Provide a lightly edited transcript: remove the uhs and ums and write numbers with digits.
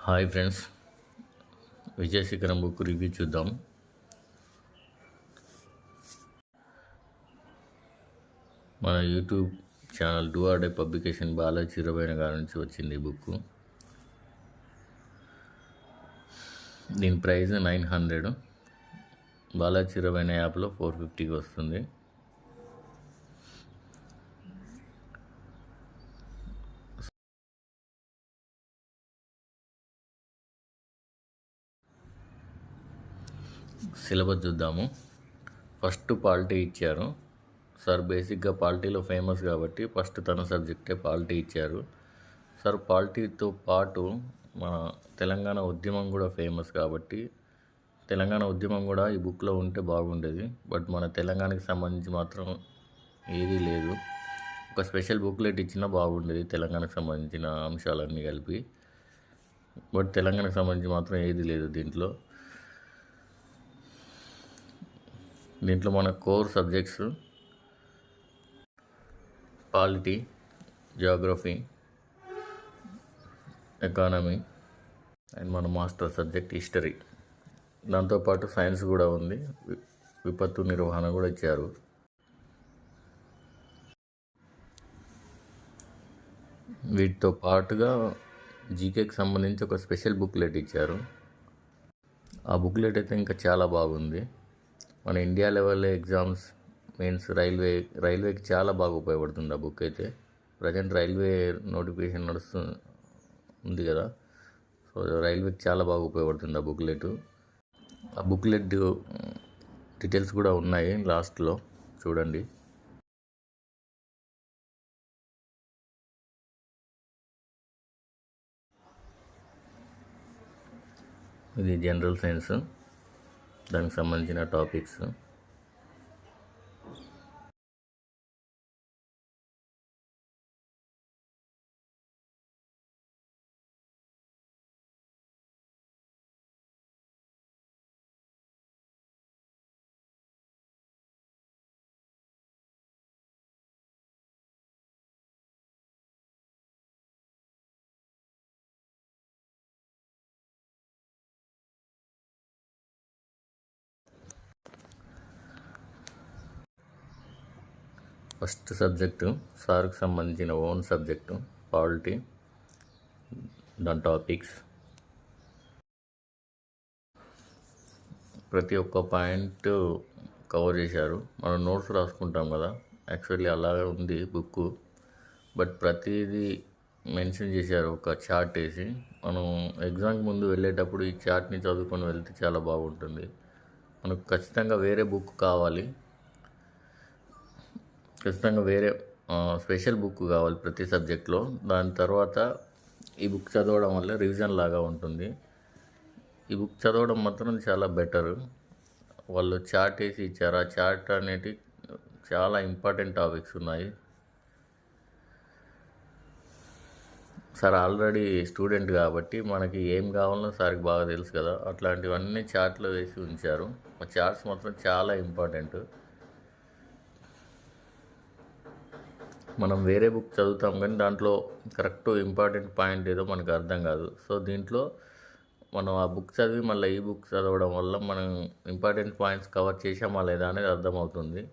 Hi friends, Vijayashikharam book review చూద్దాం. మన YouTube channel do or die publication Balaji Chirabaina గారి నుంచి వచ్చింది ఈ బుక్. దీని ప్రైస్ 900. బాలాజీ చిరబైన యాప్లో 450కి వస్తుంది. సిలబస్ చూద్దాము. ఫస్ట్ పాలిటీ ఇచ్చారు. సార్ బేసిక్గా పాలిటీలో ఫేమస్ కాబట్టి ఫస్ట్ తన సబ్జెక్టే పాలిటీ ఇచ్చారు. సార్ పాలిటీతో పాటు మన తెలంగాణ ఉద్యమం కూడా ఫేమస్ కాబట్టి తెలంగాణ ఉద్యమం కూడా ఈ బుక్లో ఉంటే బాగుండేది. బట్ మన తెలంగాణకి సంబంధించి మాత్రం ఏదీ లేదు. ఒక స్పెషల్ బుక్లెట్ ఇచ్చినా బాగుండేది తెలంగాణకు సంబంధించిన అంశాలన్నీ కలిపి. బట్ తెలంగాణకు సంబంధించి మాత్రం ఏదీ లేదు దీంట్లో. మన core subjects polity, Geography, economy and మన మాస్టర్ సబ్జెక్ట్ హిస్టరీ. దాంతోపాటు సైన్స్ కూడా ఉంది. విపత్తు నిర్వహణ కూడా ఇచ్చారు. వీటితో పాటుగా జీకేకి సంబంధించి ఒక స్పెషల్ బుక్లెట్ ఇచ్చారు. ఆ బుక్లెట్ అయితే ఇంకా చాలా బాగుంది. మన ఇండియా లెవెల్ ఎగ్జామ్స్ మీన్స్ రైల్వేకి చాలా బాగా ఉపయోగపడుతుంది ఆ బుక్ అయితే. ప్రజెంట్ రైల్వే నోటిఫికేషన్ ఉంది కదా, సో రైల్వేకి చాలా బాగా ఉపయోగపడుతుంది ఆ బుక్లెట్. ఆ బుక్లెట్ డీటెయిల్స్ కూడా ఉన్నాయి లాస్ట్లో, చూడండి. ఇది జనరల్ సైన్స్, దానికి సంబంధించిన టాపిక్స్. ఫస్ట్ సబ్జెక్టు సార్కి సంబంధించిన ఓన్ సబ్జెక్టు పాలిటీ, దాని టాపిక్స్. ప్రతి ఒక్క పాయింట్ కవర్ చేశారు. మనం నోట్స్ రాసుకుంటాం కదా, యాక్చువల్లీ అలాగే ఉంది బుక్. బట్ ప్రతిదీ మెన్షన్ చేశారు ఒక చార్ట్ వేసి. మనం ఎగ్జామ్కి ముందు వెళ్ళేటప్పుడు ఈ చార్ట్ని చదువుకొని వెళ్తే చాలా బాగుంటుంది. మనకు ఖచ్చితంగా వేరే బుక్ కావాలి, ఖచ్చితంగా వేరే స్పెషల్ బుక్ కావాలి ప్రతి సబ్జెక్ట్లో. దాని తర్వాత ఈ బుక్ చదవడం వల్ల రివిజన్ లాగా ఉంటుంది. ఈ బుక్ చదవడం మాత్రం చాలా బెటర్. వాళ్ళు చార్ట్ వేసి ఇచ్చారు. ఆ చార్ట్ అనేటి చాలా ఇంపార్టెంట్ టాపిక్స్ ఉన్నాయి. సార్ ఆల్రెడీ స్టూడెంట్ కాబట్టి మనకి ఏం కావాలో సార్కి బాగా తెలుసు కదా, అట్లాంటివన్నీ చార్ట్లో వేసి ఉంచారు. ఆ చార్ట్స్ మాత్రం చాలా ఇంపార్టెంట్. మనం వేరే బుక్ చదువుతాం కానీ దాంట్లో కరెక్ట్ ఇంపార్టెంట్ పాయింట్ ఏదో మనకు అర్థం కాదు. సో దీంట్లో మనం ఆ బుక్ చదివి మళ్ళీ ఈ బుక్ చదవడం వల్ల మనం ఇంపార్టెంట్ పాయింట్స్ కవర్ చేసామా లేదా అనేది అర్థమవుతుంది.